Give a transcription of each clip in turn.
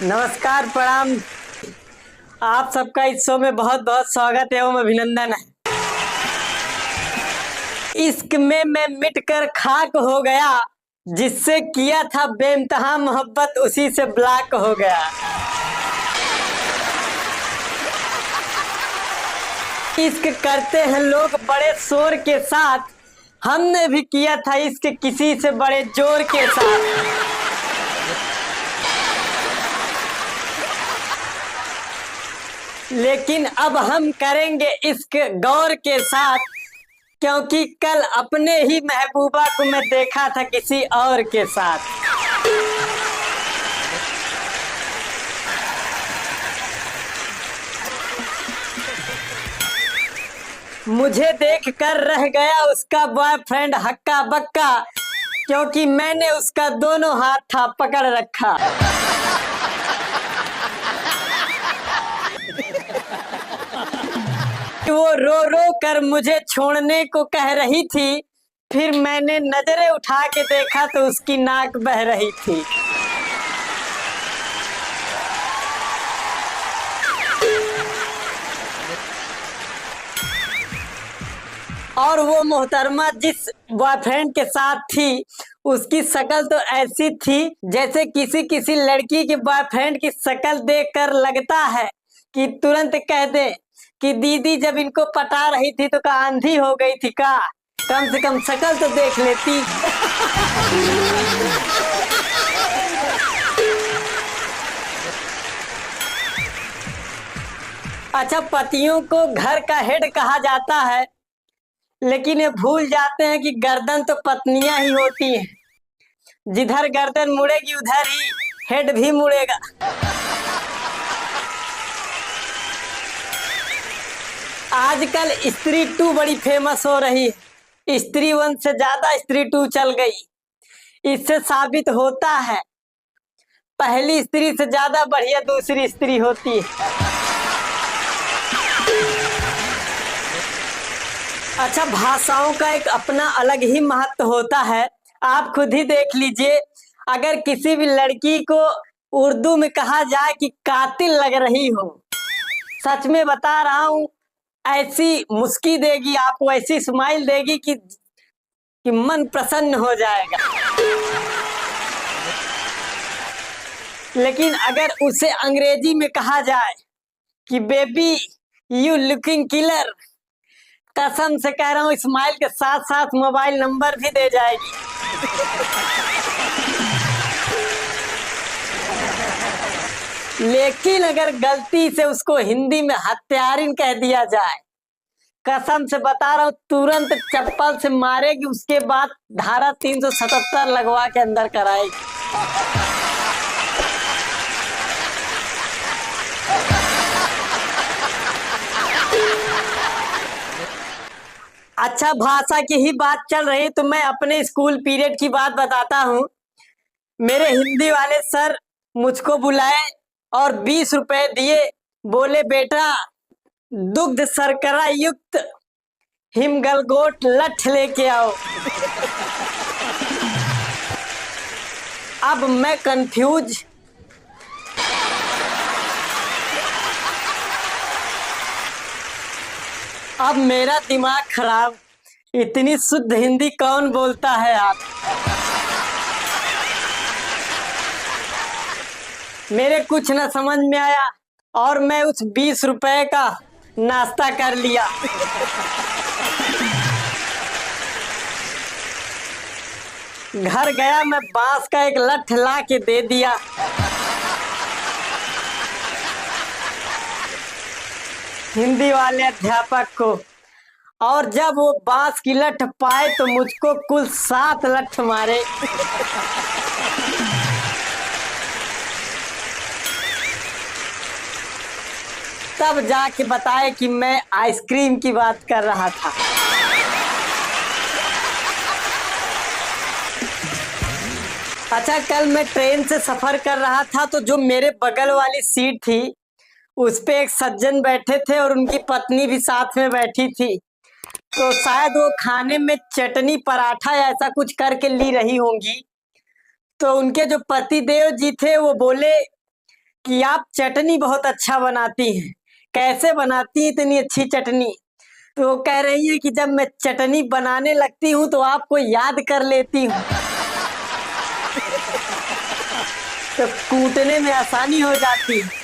नमस्कार, प्रणाम। आप सबका इस शो में बहुत बहुत स्वागत एवं अभिनंदन है। इश्क में मैं मिटकर खाक हो गया, जिससे किया था बेइंतहा मोहब्बत उसी से ब्लॉक हो गया। इश्क करते हैं लोग बड़े शोर के साथ, हमने भी किया था इश्क किसी से बड़े जोर के साथ। लेकिन अब हम करेंगे इश्क गौर के साथ, क्योंकि कल अपने ही महबूबा को मैं देखा था किसी और के साथ। मुझे देखकर रह गया उसका बॉयफ्रेंड हक्का बक्का, क्योंकि मैंने उसका दोनों हाथ था पकड़ रखा। वो रो रो कर मुझे छोड़ने को कह रही थी, फिर मैंने नजरें उठा के देखा तो उसकी नाक बह रही थी। और वो मोहतरमा जिस बॉयफ्रेंड के साथ थी, उसकी शक्ल तो ऐसी थी जैसे किसी किसी लड़की के बॉयफ्रेंड की शक्ल देखकर लगता है कि तुरंत कह दे कि दीदी जब इनको पटा रही थी तो क्या आंधी हो गई थी का, कम से कम शक्ल तो देख लेती। अच्छा, पतियों को घर का हेड कहा जाता है, लेकिन ये भूल जाते हैं कि गर्दन तो पत्नियां ही होती हैं। जिधर गर्दन मुड़ेगी उधर ही हेड भी मुड़ेगा। आजकल स्त्री 2 बड़ी फेमस हो रही है। स्त्री 1 से ज्यादा स्त्री 2 चल गई। इससे साबित होता है पहली स्त्री से ज्यादा बढ़िया दूसरी स्त्री होती है। अच्छा, भाषाओं का एक अपना अलग ही महत्व होता है। आप खुद ही देख लीजिए, अगर किसी भी लड़की को उर्दू में कहा जाए कि कातिल लग रही हो, सच में बता रहा हूं, ऐसी मुस्की देगी आपको, ऐसी स्माइल देगी कि मन प्रसन्न हो जाएगा। लेकिन अगर उसे अंग्रेजी में कहा जाए कि बेबी यू लुकिंग किलर, कसम से कह रहा हूं स्माइल के साथ साथ मोबाइल नंबर भी दे जाएगी। लेकिन अगर गलती से उसको हिंदी में हत्यारिन कह दिया जाए, कसम से बता रहा हूं तुरंत चप्पल से मारेगी, उसके बाद धारा 377 लगवा के अंदर कराएगी। अच्छा, भाषा की ही बात चल रही तो मैं अपने स्कूल पीरियड की बात बताता हूँ। मेरे हिंदी वाले सर मुझको बुलाए और 20 रुपए दिए, बोले बेटा दुग्ध शर्करा युक्त हिमगलगोट लठ लेके आओ। अब मैं कंफ्यूज, अब मेरा दिमाग खराब, इतनी शुद्ध हिंदी कौन बोलता है आप। मेरे कुछ न समझ में आया और मैं उस 20 रुपए का नाश्ता कर लिया। घर गया, मैं बांस का एक लठ ला के दे दिया। हिंदी वाले अध्यापक को, और जब वो बांस की लठ पाए तो मुझको कुल 7 लठ मारे। तब जाके बताए कि मैं आइसक्रीम की बात कर रहा था। अच्छा, कल मैं ट्रेन से सफर कर रहा था तो जो मेरे बगल वाली सीट थी उस पे एक सज्जन बैठे थे और उनकी पत्नी भी साथ में बैठी थी। तो शायद वो खाने में चटनी पराठा या ऐसा कुछ करके ली रही होंगी। तो उनके जो पति देव जी थे वो बोले कि आप चटनी बहुत अच्छा बनाती हैं, कैसे बनाती हैं इतनी अच्छी चटनी। तो वो कह रही है कि जब मैं चटनी बनाने लगती हूँ तो आपको याद कर लेती हूँ, तो कूटने में आसानी हो जाती है।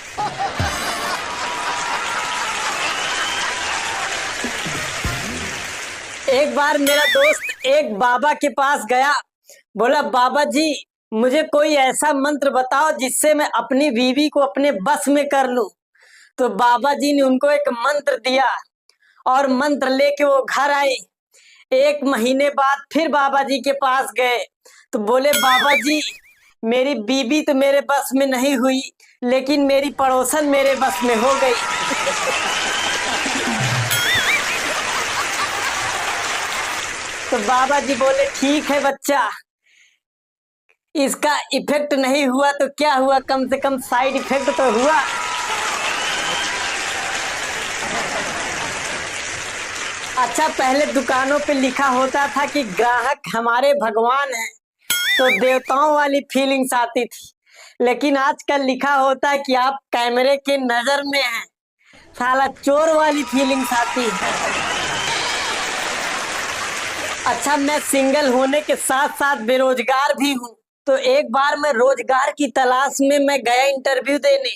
एक बार मेरा दोस्त एक बाबा के पास गया, बोला बाबा जी मुझे कोई ऐसा मंत्र बताओ जिससे मैं अपनी बीवी को अपने बस में कर लूं। तो बाबा जी ने उनको एक मंत्र दिया और मंत्र लेके वो घर आए। एक महीने बाद फिर बाबा जी के पास गए तो बोले बाबा जी मेरी बीबी तो मेरे बस में नहीं हुई, लेकिन मेरी पड़ोसन मेरे बस में हो गई। तो बाबा जी बोले ठीक है बच्चा, इसका इफेक्ट नहीं हुआ तो क्या हुआ, कम से कम साइड इफेक्ट तो हुआ। अच्छा, पहले दुकानों पे लिखा होता था कि ग्राहक हमारे भगवान हैं, तो देवताओं वाली फीलिंग्स आती थी। लेकिन आजकल लिखा होता है कि आप कैमरे के नजर में हैं, साला चोर वाली फीलिंग्स आती है। अच्छा, मैं सिंगल होने के साथ साथ बेरोजगार भी हूँ। तो एक बार मैं रोजगार की तलाश में मैं गया इंटरव्यू देने।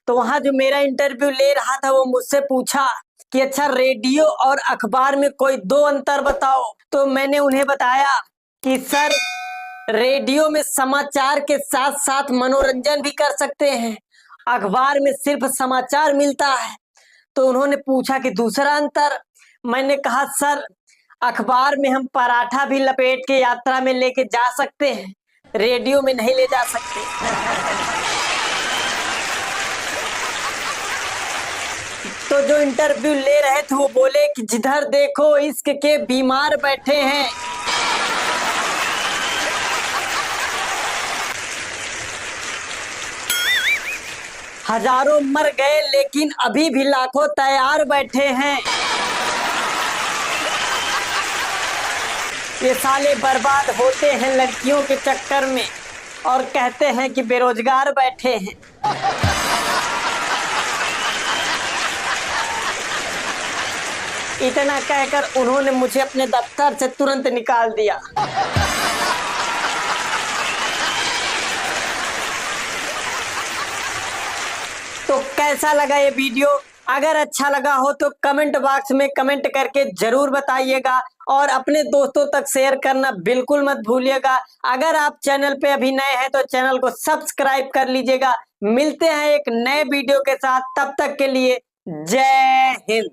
तो वहां जो मेरा इंटरव्यू ले रहा था वो मुझसे पूछा कि अच्छा रेडियो और अखबार में कोई दो अंतर बताओ। तो मैंने उन्हें बताया कि सर रेडियो में समाचार के साथ साथ मनोरंजन भी कर सकते हैं, अखबार में सिर्फ समाचार मिलता है। तो उन्होंने पूछा कि दूसरा अंतर। मैंने कहा सर अखबार में हम पराठा भी लपेट के यात्रा में लेके जा सकते हैं, रेडियो में नहीं ले जा सकते। तो जो इंटरव्यू ले रहे थे वो बोले कि जिधर देखो इश्क के बीमार बैठे हैं। हजारों मर गए लेकिन अभी भी लाखों तैयार बैठे हैं। ये साले बर्बाद होते हैं लड़कियों के चक्कर में और कहते हैं कि बेरोजगार बैठे हैं। इतना कहकर उन्होंने मुझे अपने दफ्तर से तुरंत निकाल दिया। तो कैसा लगा ये वीडियो? अगर अच्छा लगा हो तो कमेंट बॉक्स में कमेंट करके जरूर बताइएगा और अपने दोस्तों तक शेयर करना बिल्कुल मत भूलिएगा। अगर आप चैनल पे अभी नए हैं तो चैनल को सब्सक्राइब कर लीजिएगा। मिलते हैं एक नए वीडियो के साथ, तब तक के लिए जय हिंद।